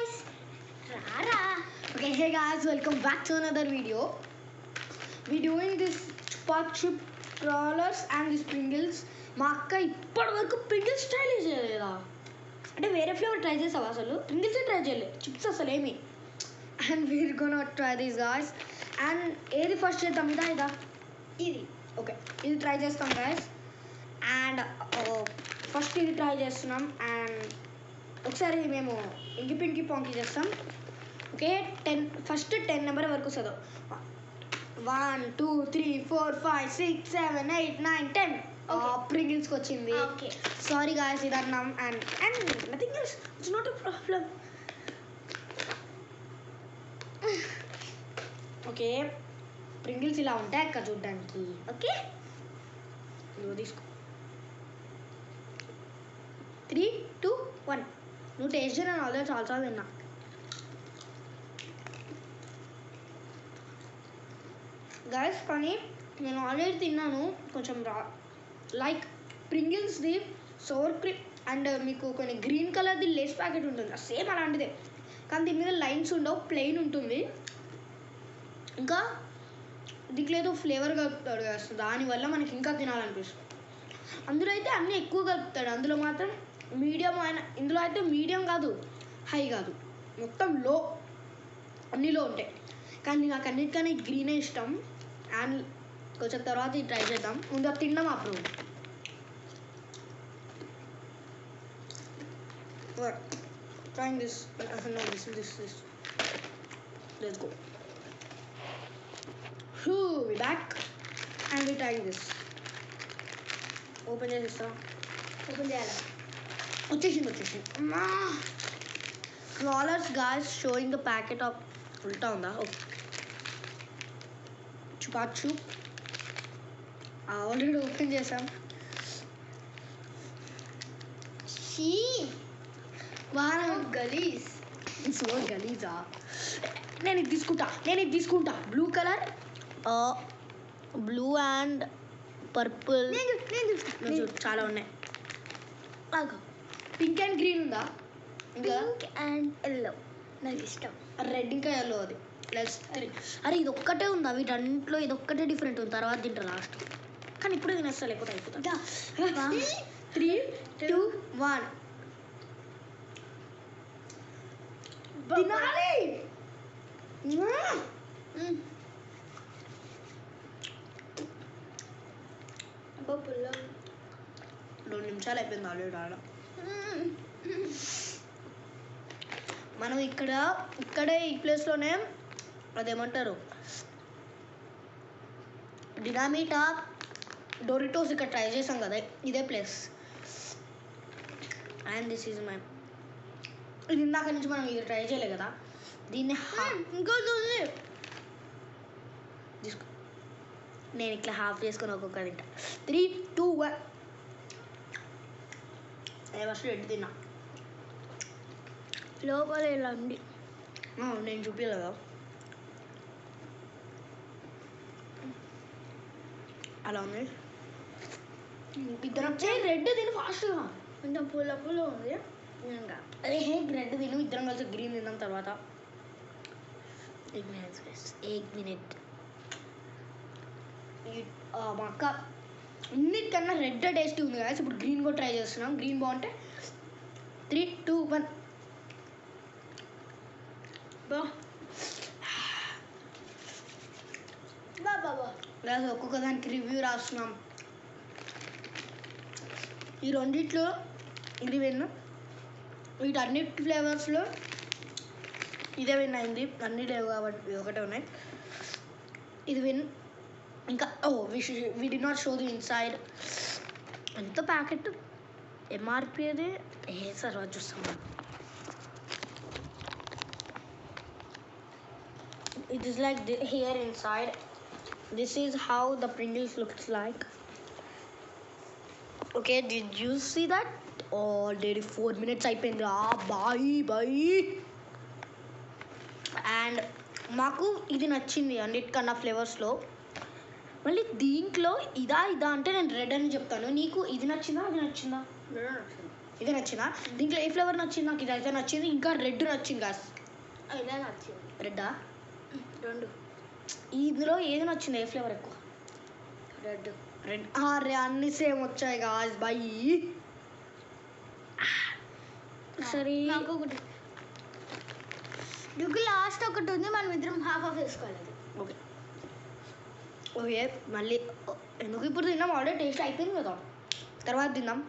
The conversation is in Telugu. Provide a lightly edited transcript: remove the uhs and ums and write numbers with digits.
guys. Rara. Okay, hey guys, welcome back to another video. We're doing this Chupa Chup rollers and these Pringles. మా అక్క ఇప్పటి వరకు Pringles ట్రై చేయలేదా అంటే వేరే ఫ్లేవర్ ట్రై చేసావా అసలు Pringles ట్రై చేయలేదు చిప్స్ అసలు ఏమి and we're gonna try this guys and ఏది ఫస్ట్ చేద్దాం ఇదా ఇది ఓకే ఇది ట్రై చేస్తాం గాయ్స్ అండ్ ఫస్ట్ ఇది ట్రై చేస్తున్నాం అండ్ ఒకసారి మేము ఇంకి పింకి పాంకి చేస్తాం ఓకే 10 ఫస్ట్ 10 నెంబర్ వరకు వస్తుందో 1 2 3 4 5 6 7 8 9 10 ప్రింగిల్స్కి వచ్చింది ఓకే సారీ గాయస్ ఇది అన్నాం and nothing else it's not a problem okay Pringles ఇలా ఉంటాయి అక్క చూడడానికి ఓకే నువ్వు తీసుకో 3 2 1 నువ్వు టేస్ట్ చేయను ఆల్రెడీ చాలా తిన్నా గాయస్ కానీ నేను ఆల్రెడీ తిన్నాను కొంచెం లైక్ ప్రింగిల్స్ది సోర్ క్రీమ్ అండ్ మీకు కొన్ని గ్రీన్ కలర్ది లేస్ ప్యాకెట్ ఉంటుంది సేమ్ అలాంటిదే కానీ దీని మీద లైన్స్ ఉండవు ప్లెయిన్ ఉంటుంది ఇంకా దీంట్లో ఏదో ఫ్లేవర్ కలుపుతాడు కదా దానివల్ల మనకి ఇంకా తినాలనిపిస్తుంది అందులో అయితే అన్నీ ఎక్కువ కలుపుతాడు అందులో మాత్రం మీడియం అయినా ఇందులో అయితే మీడియం కాదు హై కాదు మొత్తం లో అన్నిలో ఉంటాయి కానీ నాకు అన్నిటికన్నా గ్రీనే ఇష్టం అండ్ కొంచెం తర్వాత ఇది ట్రై చేద్దాం ముందు తిన్నాం అప్పుడు trying this no this let's go we back and we trying this open చేస్తా ఓపెన్ చేయాలి వచ్చేసింది rollers guys showing the packet of ఉల్టా ఉందా okay Chupa Chup already open చేసాం షీ వారం గలీజ్ సో గలీజా నేను ఇది తీసుకుంటా blue colour blue and purple నేను చాలా ఉన్నాయి పింక్ అండ్ గ్రీన్ ఉందా ఇంకా పింక్ అండ్ ఎల్లో నాకు ఇష్టం రెడ్ ఇంకా ఎల్లో అది ప్లస్ అరే ఇది ఒక్కటే ఉందా వీటన్నింటిలో ఇది ఒక్కటే డిఫరెంట్ ఉంది తర్వాత తింటా లాస్ట్ కానీ ఇప్పుడు తినేస్తా లేకపోతే అయిపోతా 3 2 1 తినాలి పుల్ల 2 నిమిషాలు అయిపోయింది ఆల్రెడీ ఆడ మనం ఇక్కడే ఈ ప్లేస్లోనే అదేమంటారు డినామిటా డోరిటోస్ ఇక్కడ ట్రై చేసాం కదా ఇదే place and this is my ఇది ఇందాక నుంచి మనం ఇది ట్రై చేయలే కదా దీన్ని ఇంకోటి తీసుకో నేను ఇట్లా హాఫ్ చేసుకొని ఒక్కొక్క తింటా 3 2 1 ఫస్ట్ రెడ్ తిన్నా లోపల ఇలా ఉంది నేను చూపించలేదా అలా ఉంది ఇద్దరం రెడ్ తిని ఫాస్ట్గా కొంచెం పుల్ల ఉంది ఇంకా అదే రెడ్ తిను ఇద్దరం కలిసి గ్రీన్ తిన్నాం తర్వాత ఎగ్ మినిట్ మా అక్క అన్నిటికన్నా రెడ్ టేస్టీ ఉంది కదా ఇప్పుడు గ్రీన్ కూడా ట్రై చేస్తున్నాం గ్రీన్ బాగుంటే 3 2 1 లేదా ఒక్కొక్క దానికి రివ్యూ రాస్తున్నాం ఈ రెండిట్లో ఇది విన్ వీటన్నిటి ఫ్లేవర్స్లో ఇదే విన్ అయింది అన్నీ లేవు కాబట్టి ఒకటే ఉన్నాయి ఇది విన్ ఇంకా we did not show the inside ఎంత ప్యాకెట్ ఎంఆర్పి అది సార్ చూస్తాం it is like here inside this is how the Pringles looks like okay did you see that already 4 minutes అయిపోయింది bye and మాకు ఇది నచ్చింది అన్నిటికన్నా ఫ్లేవర్స్లో మళ్ళీ దీంట్లో ఇదా అంటే నేను రెడ్ అని చెప్తాను నీకు ఇది నచ్చిందా అది నచ్చిందా ఇదే నచ్చిందా? దీంట్లో ఏ ఫ్లేవర్ నచ్చింది? నాకు ఇది అయితే నచ్చింది, ఇంకా రెడ్ నచ్చింది గాస్. ఇదే నచ్చింది. రెడ్డా? 2. ఇందులో ఏది నచ్చింది? ఏ ఫ్లేవర్ ఎక్కువ? రెడ్. రెడ్. అరే అన్ని సేమ్ వచ్చాయి గాస్ బై. సరే నాకు ఒకటి డ్యూకి లాస్ట్ ఒకటి ఉంది, మనం ఇద్దరం హాఫ్ ఆఫ్ వేసుకోవాలి. ఓకే ఓకే మళ్ళీ ఎందుకు ఇప్పుడు తిన్నాం? ఆల్రెడీ టేస్ట్ అయిపోయింది కదా, తర్వాత తిందాం.